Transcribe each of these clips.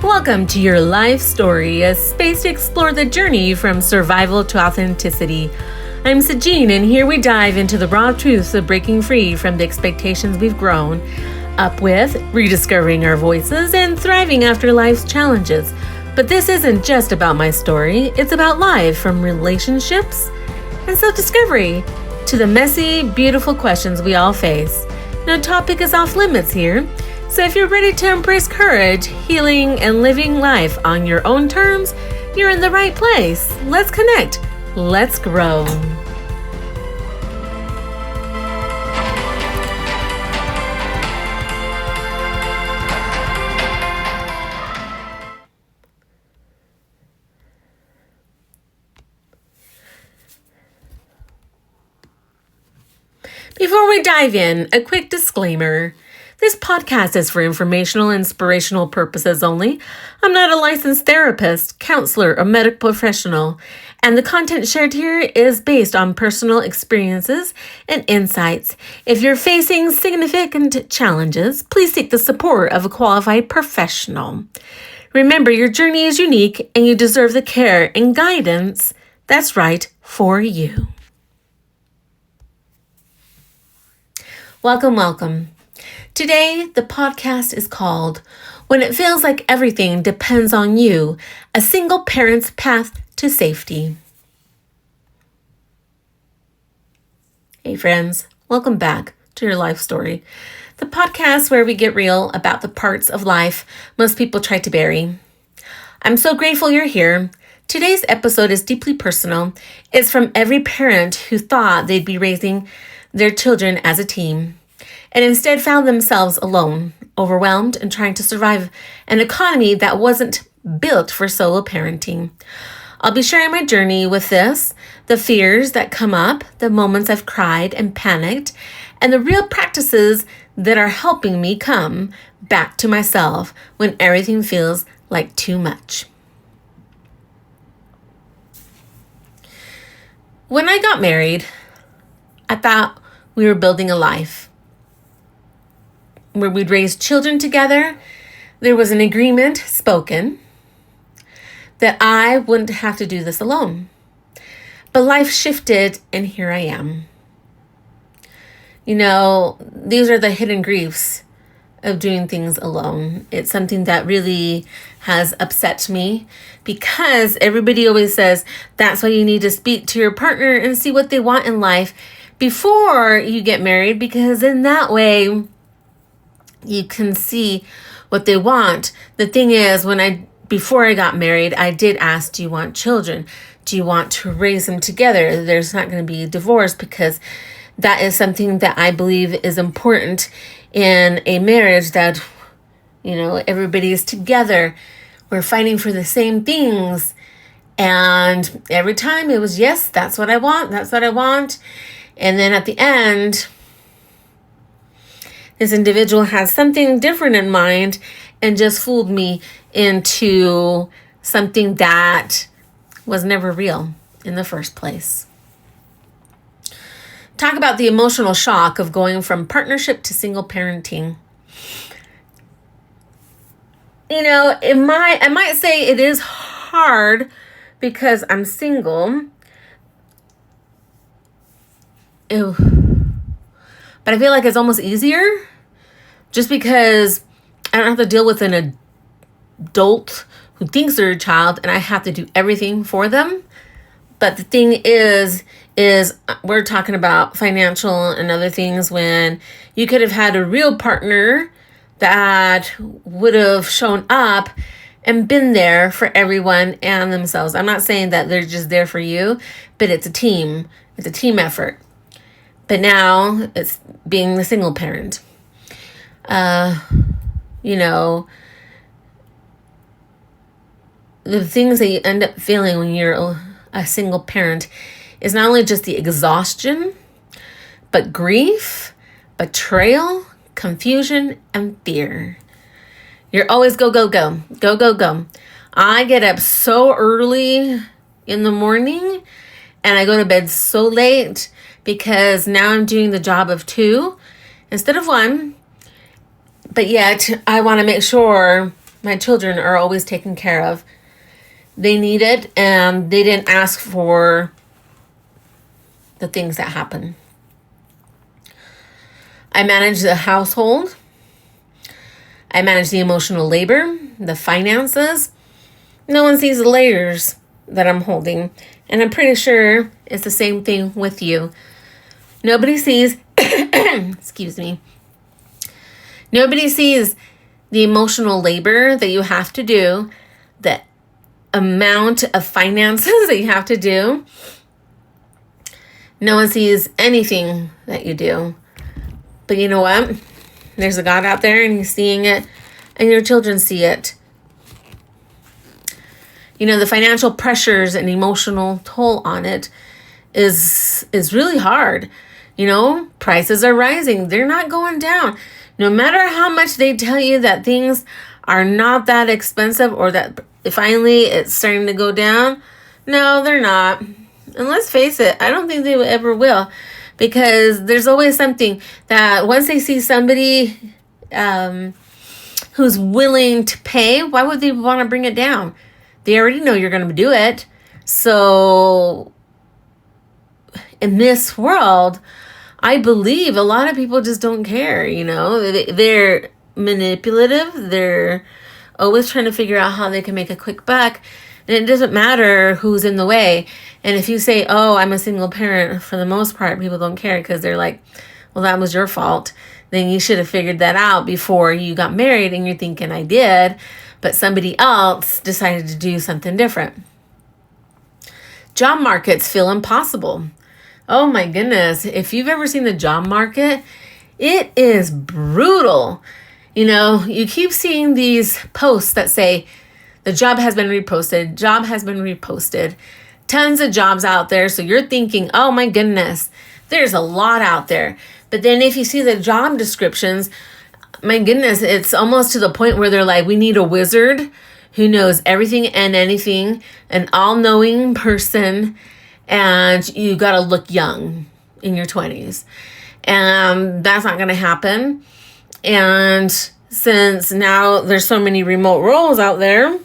Welcome to Your Life Story, a space to explore the journey from survival to authenticity. I'm Sajine, and here we dive into the raw truths of breaking free from the expectations we've grown up with, rediscovering our voices, and thriving after life's challenges. But this isn't just about my story, it's about life, from relationships and self-discovery to the messy, beautiful questions we all face. No topic is off limits here. So if you're ready to embrace courage, healing, and living life on your own terms, you're in the right place. Let's connect. Let's grow. Before we dive in, a quick disclaimer. This podcast is for informational and inspirational purposes only. I'm not a licensed therapist, counselor, or medical professional, and the content shared here is based on personal experiences and insights. If you're facing significant challenges, please seek the support of a qualified professional. Remember, your journey is unique and you deserve the care and guidance that's right for you. Welcome. Today, the podcast is called When It Feels Like Everything Depends on You, a Single Parent's Path to Safety. Hey friends, welcome back to Your Life Story, the podcast where we get real about the parts of life most people try to bury. I'm so grateful you're here. Today's episode is deeply personal. It's from every parent who thought they'd be raising their children as a team, and instead found themselves alone, overwhelmed, and trying to survive an economy that wasn't built for solo parenting. I'll be sharing my journey with this, the fears that come up, the moments I've cried and panicked, and the real practices that are helping me come back to myself when everything feels like too much. When I got married, I thought we were building a life where we'd raise children together. There was an agreement spoken that I wouldn't have to do this alone. But life shifted, and here I am. You know, these are the hidden griefs of doing things alone. It's something that really has upset me because everybody always says that's why you need to speak to your partner and see what they want in life before you get married, because in that way you can see what they want. The thing is, before I got married, I did ask, do you want children? Do you want to raise them together? There's not going to be a divorce, because that is something that I believe is important in a marriage, that, everybody is together. We're fighting for the same things. And every time it was, yes, that's what I want. That's what I want. And then at the end, this individual has something different in mind and just fooled me into something that was never real in the first place. Talk about the emotional shock of going from partnership to single parenting. I might say it is hard because I'm single. Ew. But I feel like it's almost easier just because I don't have to deal with an adult who thinks they're a child and I have to do everything for them. But the thing is we're talking about financial and other things, when you could have had a real partner that would have shown up and been there for everyone and themselves. I'm not saying that they're just there for you, but it's a team. It's a team effort. But now it's being the single parent. The things that you end up feeling when you're a single parent is not only just the exhaustion, but grief, betrayal, confusion, and fear. You're always go. I get up so early in the morning and I go to bed so late, because now I'm doing the job of two instead of one. But yet I want to make sure My children are always taken care of. They need it, and they didn't ask for the things that happen. I manage the household. I manage the emotional labor, the finances. No one sees the layers that I'm holding. And I'm pretty sure it's the same thing with you. Nobody sees, excuse me, nobody sees the emotional labor that you have to do, the amount of finances that you have to do. No one sees anything that you do. But you know what? There's a God out there, and he's seeing it, and your children see it. You know, the financial pressures and emotional toll on it is really hard. You know, prices are rising. They're not going down. No matter how much they tell you that things are not that expensive, or that finally it's starting to go down, no, they're not. And let's face it, I don't think they ever will, because there's always something that once they see somebody who's willing to pay, why would they want to bring it down? They already know you're going to do it. So in this world, I believe a lot of people just don't care, you know. They're manipulative. They're always trying to figure out how they can make a quick buck. And it doesn't matter who's in the way. And if you say, oh, I'm a single parent, for the most part, people don't care, because they're like, well, that was your fault. Then you should have figured that out before you got married, and you're thinking, I did. But somebody else decided to do something different. Job markets feel impossible. Oh my goodness. If you've ever seen the job market, it is brutal. You know, you keep seeing these posts that say, the job has been reposted, job has been reposted. Tons of jobs out there. So you're thinking, oh my goodness, there's a lot out there. But then if you see the job descriptions, my goodness, it's almost to the point where they're like, we need a wizard who knows everything and anything, an all-knowing person, and you got to look young in your 20s. And that's not going to happen. And since now there's so many remote roles out there,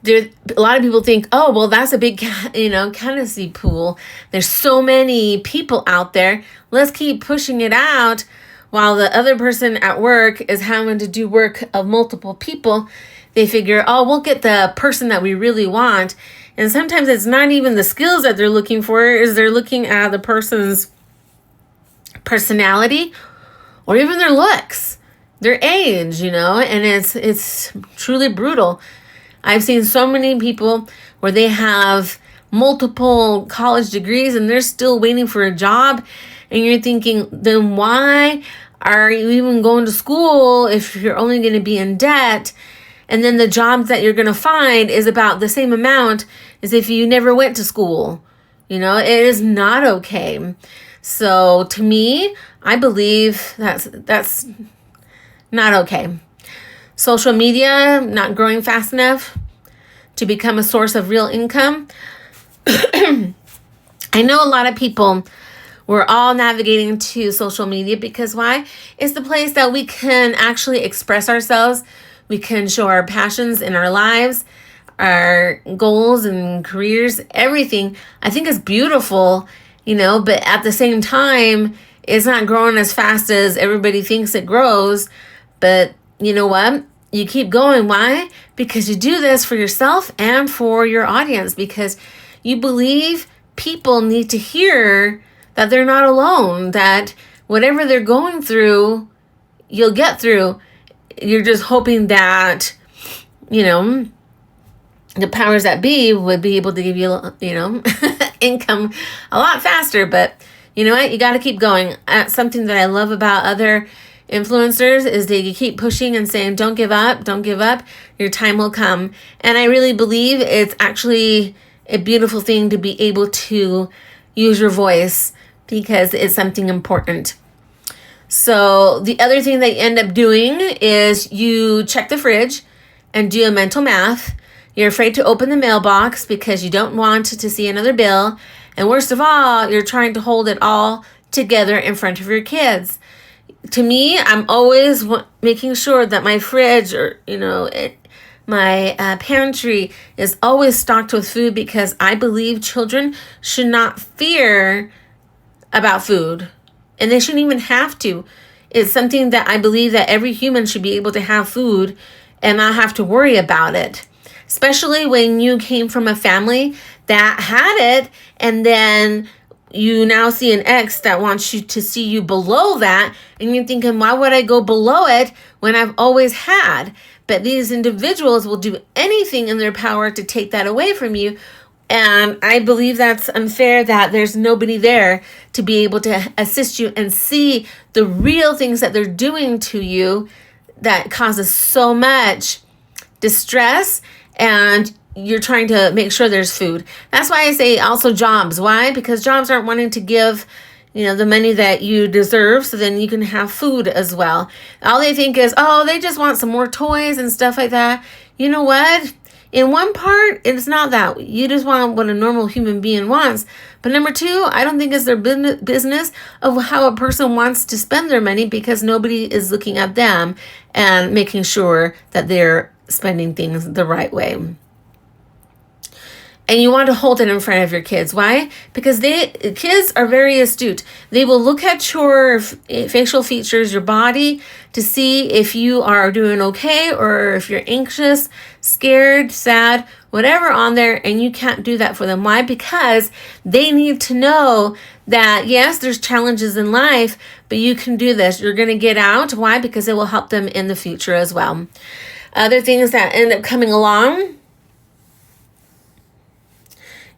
a lot of people think, oh, well, that's a big, candidacy pool. There's so many people out there. Let's keep pushing it out while the other person at work is having to do work of multiple people. They figure, oh, we'll get the person that we really want. And sometimes it's not even the skills that they're looking for, is they're looking at the person's personality or even their looks, their age, and it's truly brutal. I've seen so many people where they have multiple college degrees and they're still waiting for a job. And you're thinking, then why are you even going to school if you're only going to be in debt? And then the jobs that you're going to find is about the same amount as if you never went to school. It is not okay. So to me, I believe that's not okay. Social media not growing fast enough to become a source of real income. I know a lot of people, we're all navigating to social media because why? It's the place that we can actually express ourselves. We can show our passions in our lives, our goals and careers, everything. I think it's beautiful, but at the same time, it's not growing as fast as everybody thinks it grows. But you know what? You keep going. Why? Because you do this for yourself and for your audience, because you believe people need to hear that they're not alone, that whatever they're going through, you'll get through. You're just hoping that, the powers that be would be able to give you, income a lot faster. But you know what? You got to keep going. Something that I love about other influencers is they keep pushing and saying, don't give up, your time will come. And I really believe it's actually a beautiful thing to be able to use your voice because it's something important. So the other thing that you end up doing is you check the fridge and do a mental math. You're afraid to open the mailbox because you don't want to see another bill. And worst of all, you're trying to hold it all together in front of your kids. To me, I'm always making sure that my fridge or, my pantry is always stocked with food, because I believe children should not fear about food, and they shouldn't even have to. It's something that I believe that every human should be able to have food and not have to worry about it, especially when you came from a family that had it, and then you now see an ex that wants you to see you below that, and you're thinking, why would I go below it when I've always had? But these individuals will do anything in their power to take that away from you. And I believe that's unfair, that there's nobody there to be able to assist you and see the real things that they're doing to you that causes so much distress, and you're trying to make sure there's food. That's why I say also jobs. Why? Because jobs aren't wanting to give, the money that you deserve, so then you can have food as well. All they think is, oh, they just want some more toys and stuff like that. You know what? In one part, it's not that. You just want what a normal human being wants. But number two, I don't think it's their business of how a person wants to spend their money, because nobody is looking at them and making sure that they're spending things the right way. And you want to hold it in front of your kids. Why? Because kids are very astute. They will look at your facial features, your body, to see if you are doing okay, or if you're anxious, scared, sad, whatever on there, and you can't do that for them. Why? Because they need to know that, yes, there's challenges in life, but you can do this. You're going to get out. Why? Because it will help them in the future as well. Other things that end up coming along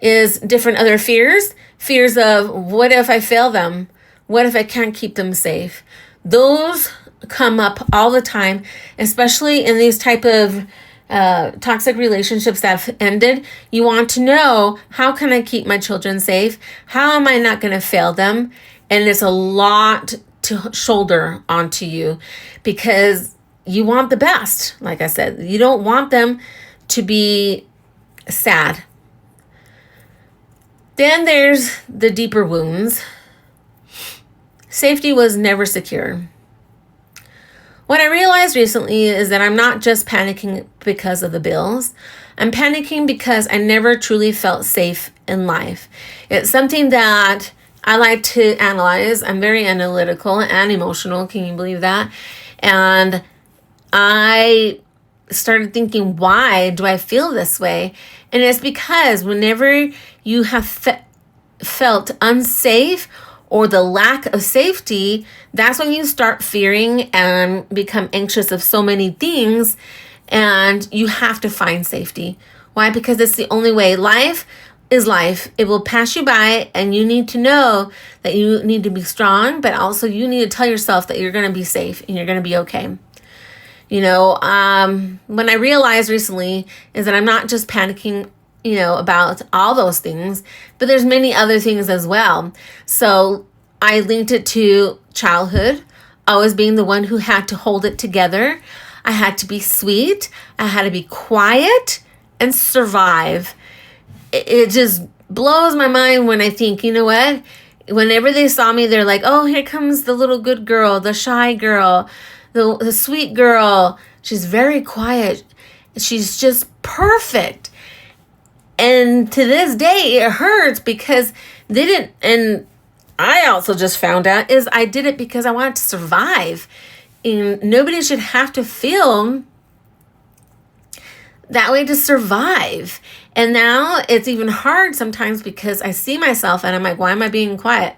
is different other fears. Fears of, what if I fail them? What if I can't keep them safe? Those come up all the time, especially in these type of toxic relationships that have ended. You want to know, how can I keep my children safe? How am I not going to fail them? And it's a lot to shoulder onto you, because you want the best. Like I said, you don't want them to be sad. Then there's the deeper wounds. Safety was never secure. What I realized recently is that I'm not just panicking because of the bills. I'm panicking because I never truly felt safe in life. It's something that I like to analyze. I'm very analytical and emotional. Can you believe that? And I started thinking, why do I feel this way? And it's because whenever you have felt unsafe or the lack of safety, that's when you start fearing and become anxious of so many things, and you have to find safety. Why? Because it's the only way. Life is life. It will pass you by, and you need to know that you need to be strong, but also you need to tell yourself that you're going to be safe and you're going to be okay. When I realized recently is that I'm not just panicking, about all those things, but there's many other things as well. So I linked it to childhood, always being the one who had to hold it together. I had to be sweet. I had to be quiet and survive. It just blows my mind when I think, you know what? Whenever they saw me, they're like, oh, here comes the little good girl, the shy girl, the sweet girl. She's very quiet. She's just perfect. And to this day, it hurts because they didn't. And I also just found out is I did it because I wanted to survive. And nobody should have to feel that way to survive. And now it's even hard sometimes because I see myself and I'm like, why am I being quiet?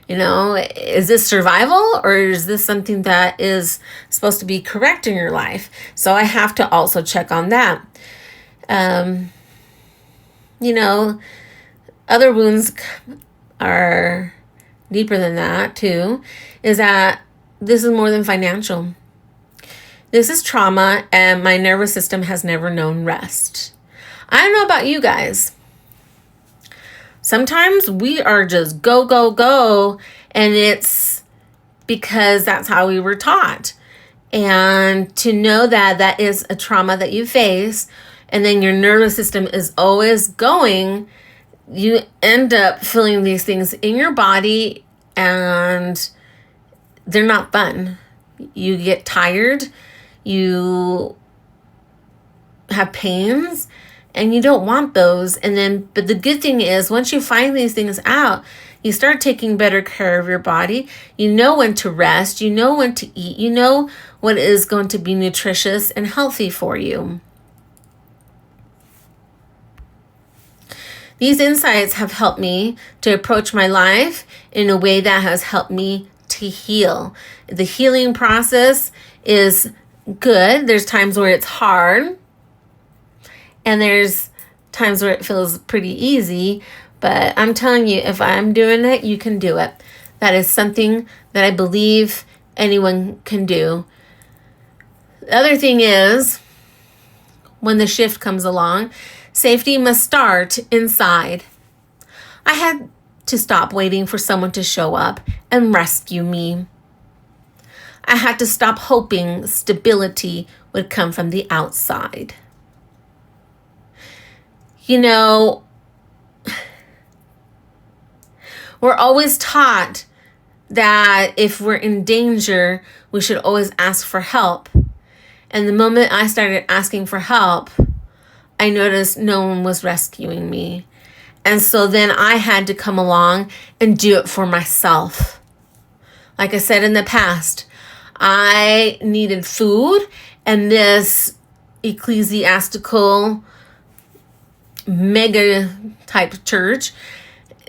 Is this survival, or is this something that is supposed to be correct in your life? So I have to also check on that. Other wounds are deeper than that too, is that this is more than financial. This is trauma, and my nervous system has never known rest. I don't know about you guys. Sometimes we are just go, go, go, and it's because that's how we were taught. And to know that that is a trauma that you face, and then your nervous system is always going, you end up feeling these things in your body, and they're not fun. You get tired, you have pains, and you don't want those. But the good thing is, once you find these things out, you start taking better care of your body. You know when to rest, you know when to eat, you know what is going to be nutritious and healthy for you. These insights have helped me to approach my life in a way that has helped me to heal. The healing process is good. There's times where it's hard, and there's times where it feels pretty easy. But I'm telling you, if I'm doing it, you can do it. That is something that I believe anyone can do. The other thing is, when the shift comes along, safety must start inside. I had to stop waiting for someone to show up and rescue me. I had to stop hoping stability would come from the outside. You know, we're always taught that if we're in danger, we should always ask for help. And the moment I started asking for help, I noticed no one was rescuing me. And so then I had to come along and do it for myself. Like I said in the past, I needed food, and this ecclesiastical mega type church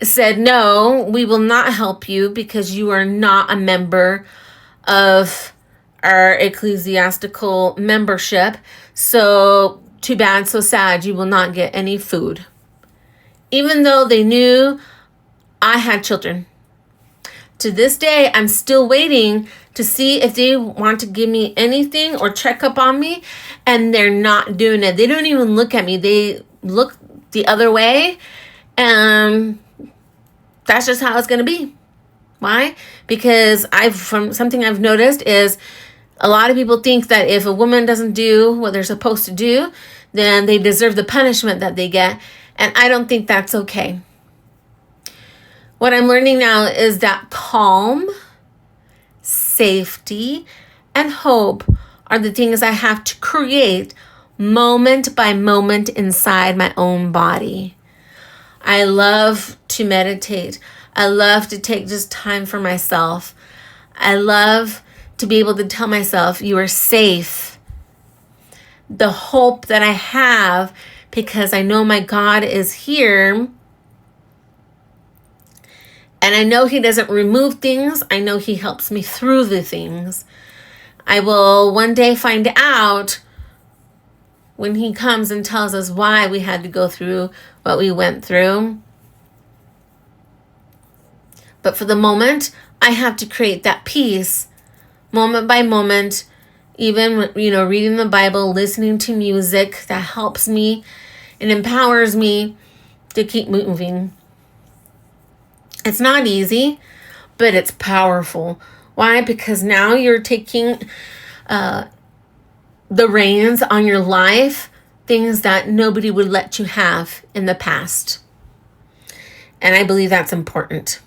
said, no, we will not help you because you are not a member of our ecclesiastical membership. So too bad, so sad, you will not get any food. Even though they knew I had children. To this day, I'm still waiting to see if they want to give me anything or check up on me, and they're not doing it. They don't even look at me. They look the other way, and that's just how it's going to be. Why? Because from something I've noticed is a lot of people think that if a woman doesn't do what they're supposed to do, then they deserve the punishment that they get. And I don't think that's okay. What I'm learning now is that calm, safety, and hope are the things I have to create moment by moment inside my own body. I love to meditate. I love to take just time for myself. I love to be able to tell myself, you are safe. The hope that I have, because I know my God is here. And I know He doesn't remove things. I know He helps me through the things. I will one day find out when He comes and tells us why we had to go through what we went through. But for the moment, I have to create that peace moment by moment, even, reading the Bible, listening to music that helps me and empowers me to keep moving. It's not easy, but it's powerful. Why? Because now you're taking the reins on your life, things that nobody would let you have in the past. And I believe that's important.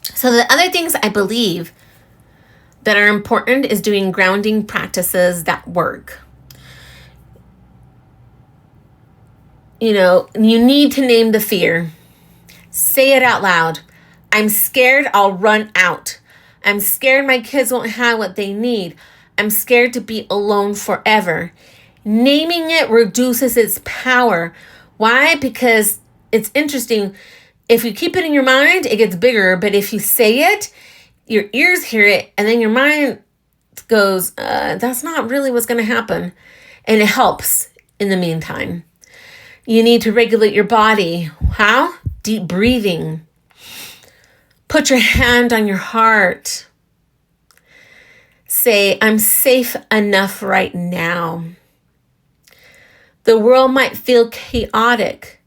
So the other things I believe that are important is doing grounding practices that work. You need to name the fear. Say it out loud. I'm scared I'll run out. I'm scared my kids won't have what they need. I'm scared to be alone forever. Naming it reduces its power. Why? Because it's interesting. If you keep it in your mind, it gets bigger. But if you say it, your ears hear it, and then your mind goes, that's not really what's going to happen. And it helps in the meantime. You need to regulate your body. How? Deep breathing. Put your hand on your heart. Say, I'm safe enough right now. The world might feel chaotic,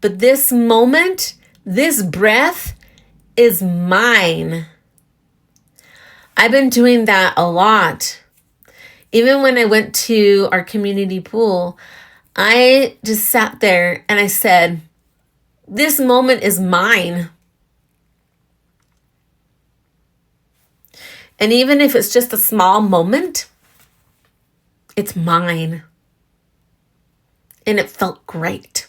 but this moment, this breath is mine. I've been doing that a lot. Even when I went to our community pool, I just sat there and I said, this moment is mine. And even if it's just a small moment, it's mine. And it felt great.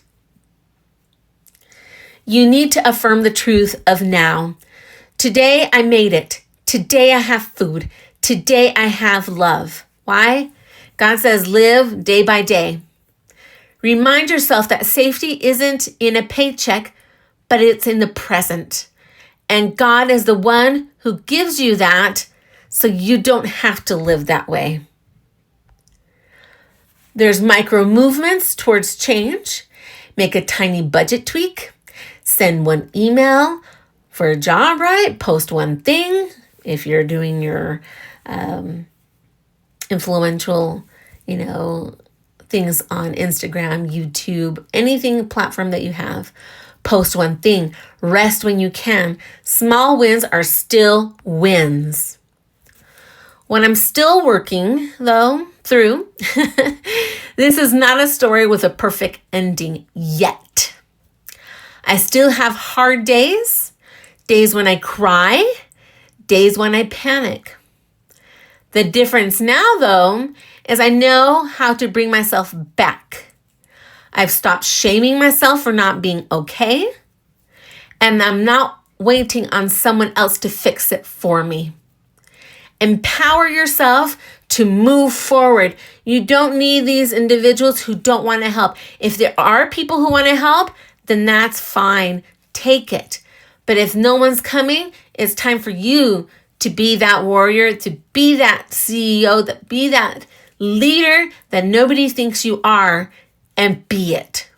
You need to affirm the truth of now. Today I made it. Today I have food. Today I have love. Why? God says live day by day. Remind yourself that safety isn't in a paycheck, but it's in the present. And God is the one who gives you that, so you don't have to live that way. There's micro movements towards change. Make a tiny budget tweak. Send one email for a job, right? Post one thing if you're doing your influential, things on Instagram, YouTube, anything platform that you have. Post one thing. Rest when you can. Small wins are still wins. When I'm still working, though, through, this is not a story with a perfect ending yet. I still have hard days, days when I cry, days when I panic. The difference now, though, is I know how to bring myself back. I've stopped shaming myself for not being okay, and I'm not waiting on someone else to fix it for me. Empower yourself to move forward. You don't need these individuals who don't want to help. If there are people who want to help, then that's fine. Take it. But if no one's coming, it's time for you to be that warrior, to be that CEO, to be that leader that nobody thinks you are, and be it.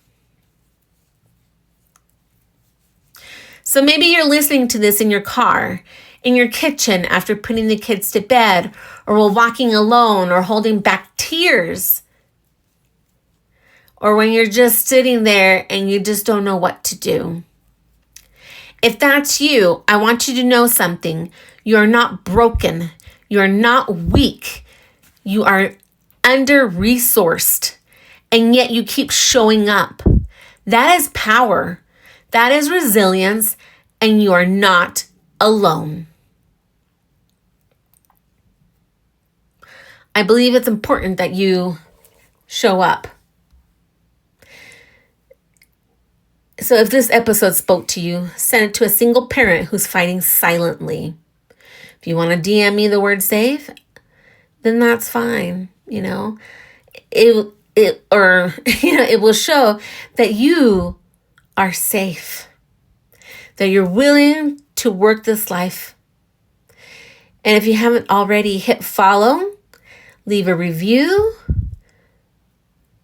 So maybe you're listening to this in your car, in your kitchen after putting the kids to bed, or while walking alone or holding back tears, or when you're just sitting there and you just don't know what to do. If that's you, I want you to know something. You're not broken. You're not weak. You are under-resourced, and yet you keep showing up. That is power. That is resilience, and you are not alone. I believe it's important that you show up. So if this episode spoke to you, send it to a single parent who's fighting silently. If you want to DM me the word safe, then that's fine. It will show that you are safe, that you're willing to work this life. And if you haven't already, hit follow, leave a review.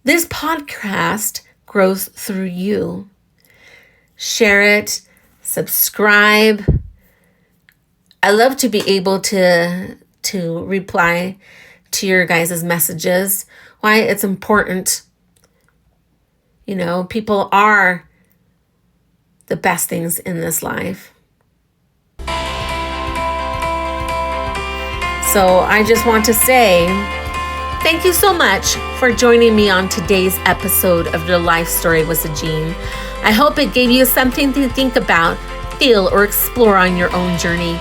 This podcast grows through you. Share it, subscribe. I love to be able to reply to your guys' messages. Why? It's important. People are the best things in this life. So I just want to say thank you so much for joining me on today's episode of Your Life Story with Sajine. I hope it gave you something to think about, feel, or explore on your own journey.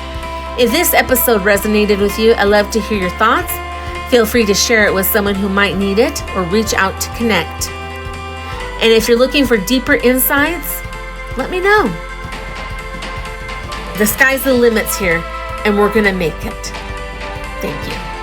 If this episode resonated with you, I'd love to hear your thoughts. Feel free to share it with someone who might need it or reach out to connect. And if you're looking for deeper insights, let me know. The sky's the limits here, and we're going to make it. Thank you.